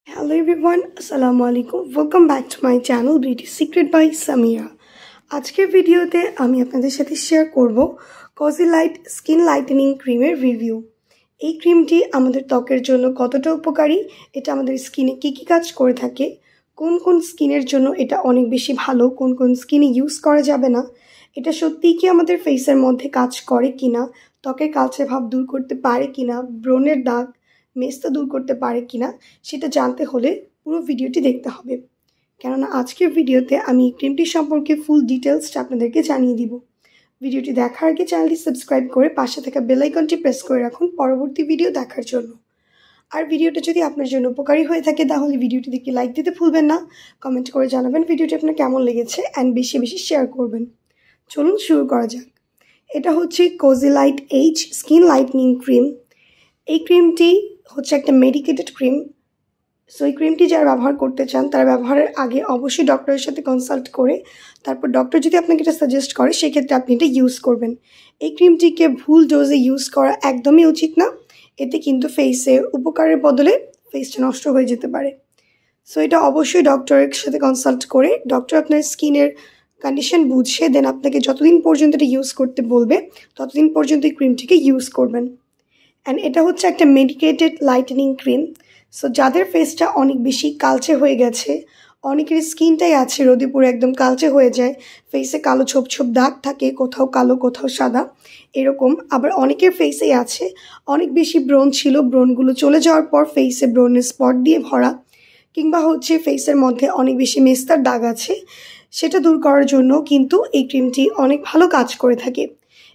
Hello everyone, Assalamu alaikum. Welcome back to my channel Beauty Secret by Samira. আজকের ভিডিওতে আমি আপনাদের সাথে শেয়ার করব Cozy Light স্কিন লাইটেনিং ক্রিমের রিভিউ। এই ক্রিমটি আমাদের ত্বকের জন্য কতটা উপকারী, এটা আমাদের স্কিনে কি কি কাজ করে থাকে, কোন কোন স্কিনের জন্য এটা অনেক বেশি ভালো, কোন কোন স্কিনে ইউজ করা যাবে না, এটা সত্যিই কি আমাদের ফেসের মধ্যে কাজ করে কিনা, ত্বকের কালচে ভাব দূর করতে পারে কিনা, ব্রণের দাগ মেস্তা দূর করতে পারে কিনা, সেটা জানতে হলে পুরো ভিডিওটি দেখতে হবে। কেননা আজকের ভিডিওতে আমি ক্রিমটি সম্পর্কে ফুল ডিটেলসটা আপনাদেরকে জানিয়ে দিব। ভিডিওটি দেখার আগে চ্যানেলটি সাবস্ক্রাইব করে পাশে থাকা বেল আইকনটি প্রেস করে রাখুন পরবর্তী ভিডিও দেখার জন্য। আর ভিডিওটা যদি আপনার জন্য উপকারী হয়ে থাকে তাহলে ভিডিওটি দেখে লাইক দিতে ভুলবেন না, কমেন্ট করে জানাবেন ভিডিওটি আপনার কেমন লেগেছে অ্যান্ড বেশি বেশি শেয়ার করবেন। চলুন শুরু করা যাক। এটা হচ্ছে Cozy Light H skin lightning cream. এই ক্রিমটি হচ্ছে একটা মেডিকেটেড ক্রিম। সো এই ক্রিমটি যারা ব্যবহার করতে চান তারা ব্যবহারের আগে অবশ্যই ডক্টরের সাথে কনসাল্ট করে তারপর ডক্টর যদি আপনাকে এটা সাজেস্ট করে সেক্ষেত্রে আপনি এটা ইউজ করবেন। এই ক্রিমটিকে ভুল ডোজে ইউজ করা একদমই উচিত না, এতে কিন্তু ফেসে উপকারের বদলে ফেসটা নষ্ট হয়ে যেতে পারে। সো এটা অবশ্যই ডক্টরের সাথে কনসাল্ট করে ডক্টর আপনার স্কিনের কন্ডিশন বুঝে দেন আপনাকে যতদিন পর্যন্ত এটা ইউজ করতে বলবে ততদিন পর্যন্ত এই ক্রিমটিকে ইউজ করবেন। অ্যান্ড এটা হচ্ছে একটা মেডিকেটেড লাইটেনিং ক্রিম। সো যাদের ফেসটা অনেক বেশি কালচে হয়ে গেছে, অনেকের স্কিনটাই আছে রোদে পুরো একদম কালচে হয়ে যায়, ফেসে কালো ছোপ ছোপ দাগ থাকে, কোথাও কালো কোথাও সাদা এরকম। আবার অনেকের ফেসেই আছে অনেক বেশি ব্রণ ছিল, ব্রণগুলো চলে যাওয়ার পর ফেসে ব্রণের স্পট দিয়ে ভরা, কিংবা হচ্ছে ফেসের মধ্যে অনেক বেশি মেস্তার দাগ আছে, সেটা দূর করার জন্য কিন্তু এই ক্রিমটি অনেক ভালো কাজ করে থাকে।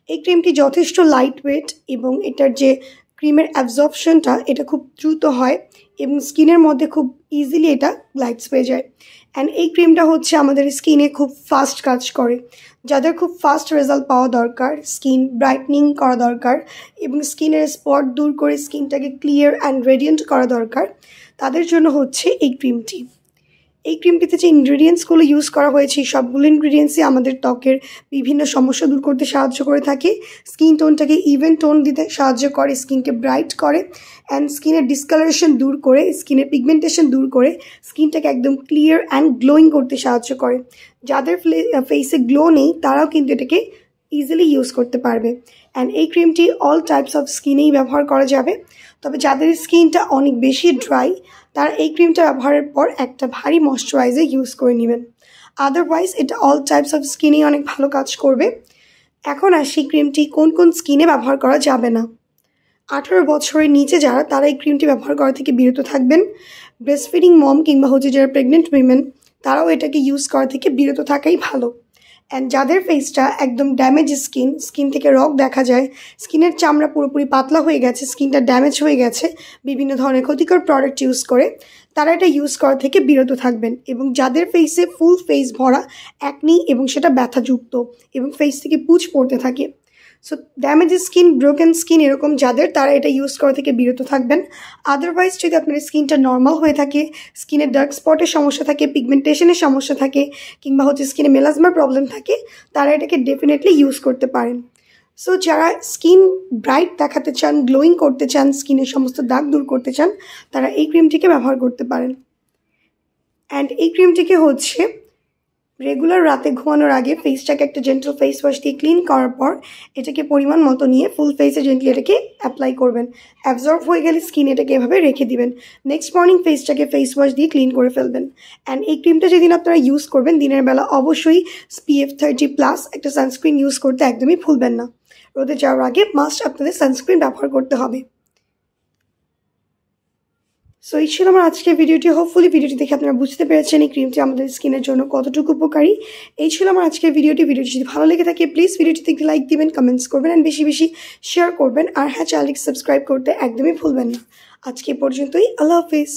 এই ক্রিমটি যথেষ্ট লাইট ওয়েট এবং এটার যে ক্রিমের অ্যাবজর্পশনটা এটা খুব দ্রুত হয় এবং স্কিনের মধ্যে খুব ইজিলি এটা গ্লাইডস পেয়ে যায়। অ্যান্ড এই ক্রিমটা হচ্ছে আমাদের স্কিনে খুব ফাস্ট কাজ করে। যাদের খুব ফাস্ট রেজাল্ট পাওয়া দরকার, স্কিন ব্রাইটনিং করা দরকার এবং স্কিনের স্পট দূর করে স্কিনটাকে ক্লিয়ার অ্যান্ড রেডিয়েন্ট করা দরকার, তাদের জন্য হচ্ছে এই ক্রিমটি। এই ক্রিমটিতে যে ইনগ্রিডিয়েন্টসগুলো ইউজ করা হয়েছে সবগুলো ইনগ্রিডিয়েন্টসই আমাদের ত্বকের বিভিন্ন সমস্যা দূর করতে সাহায্য করে থাকে, স্কিন টোনটাকে ইভেন টোন দিতে সাহায্য করে, স্কিনকে ব্রাইট করে অ্যান্ড স্কিনের ডিসকালারেশন দূর করে, স্কিনের পিগমেন্টেশন দূর করে স্কিনটাকে একদম ক্লিয়ার অ্যান্ড গ্লোয়িং করতে সাহায্য করে। যাদের ফেসে গ্লো নেই তারাও কিন্তু এটাকে ইজিলি ইউজ করতে পারবে। অ্যান্ড এই ক্রিমটি অল টাইপস অফ স্কিনেই ব্যবহার করা যাবে, তবে যাদের স্কিনটা অনেক বেশি ড্রাই তারা এই ক্রিমটা ব্যবহারের পর একটা ভারী ময়শ্চারাইজার ইউজ করে নেবেন। আদারওয়াইজ এটা অল টাইপস অফ স্কিনেই অনেক ভালো কাজ করবে। এখন আসি ক্রিমটি কোন কোন স্কিনে ব্যবহার করা যাবে না। 18 বছরের নিচে যারা তারা এই ক্রিমটি ব্যবহার করা থেকে বিরত থাকবেন। ব্রেস্টফিডিং মম কিংবা হচ্ছে যারা প্রেগনেন্ট উইমেন তারাও এটাকে ইউজ করা থেকে বিরত থাকাই ভালো। অ্যান্ড যাদের ফেসটা একদম ড্যামেজ স্কিন থেকে রগ দেখা যায়, স্কিনের চামড়া পুরোপুরি পাতলা হয়ে গেছে, স্কিনটা ড্যামেজ হয়ে গেছে বিভিন্ন ধরনের ক্ষতিকর প্রোডাক্ট ইউজ করে, তারা এটা ইউজ করা থেকে বিরত থাকবেন। এবং যাদের ফেসে ফুল ফেস ভরা অ্যাকনি এবং সেটা ব্যথাযুক্ত এবং ফেস থেকে পুঁজ পড়তে থাকে, so damage skin, broken skin এরকম যাদের, তারা এটা ইউজ করা থেকে বিরত থাকবেন। আদারওয়াইজ যদি আপনার স্কিনটা নর্মাল হয়ে থাকে, স্কিনের ডার্ক স্পটের সমস্যা থাকে, পিগমেন্টেশনের সমস্যা থাকে কিংবা হচ্ছে স্কিনে মেলাজমার প্রবলেম থাকে, তারা এটাকে ডেফিনেটলি ইউজ করতে পারেন। সো যারা স্কিন ব্রাইট দেখাতে চান, গ্লোয়িং করতে চান, স্কিনের সমস্ত দাগ দূর করতে চান, তারা এই ক্রিমটিকে ব্যবহার করতে পারেন। অ্যান্ড এই ক্রিমটিকে হচ্ছে রেগুলার রাতে ঘুমানোর আগে ফেসটাকে একটা জেন্টাল ফেস ওয়াশ দিয়ে ক্লিন করার পর এটাকে পরিমাণ মতো নিয়ে ফুল ফেসে জেন্টলি এটাকে অ্যাপ্লাই করবেন। অ্যাবজর্ব হয়ে গেলে স্কিন এটাকে এভাবে রেখে দিবেন। নেক্সট মর্নিং ফেসটাকে ফেস ওয়াশ দিয়ে ক্লিন করে ফেলবেন। অ্যান্ড এই ক্রিমটা যেদিন আপনারা ইউজ করবেন দিনের বেলা অবশ্যই SPF 30+ একটা সানস্ক্রিন ইউজ করতে একদমই ভুলবেন না। রোদে যাওয়ার আগে মাস্ট আপনাদের সানস্ক্রিন ব্যবহার করতে হবে। সো এই ছিল আমার আজকের ভিডিওটি। হোপফুলি ভিডিওটি দেখে আপনারা বুঝতে পেরেছেন এই ক্রিমটি আমাদের স্কিনের জন্য কতটুকু উপকারী। এই ছিল আমার আজকের ভিডিওটি যদি ভালো লেগে থাকে প্লিজ ভিডিওটিতে একটি লাইক দিবেন, কমেন্টস করবেন অ্যান্ড বেশি বেশি শেয়ার করবেন। আর হ্যাঁ, চ্যানেলটিকে সাবস্ক্রাইব করতে একদমই ভুলবেন না। আজকে পর্যন্তই, আল্লাহ হাফিজ।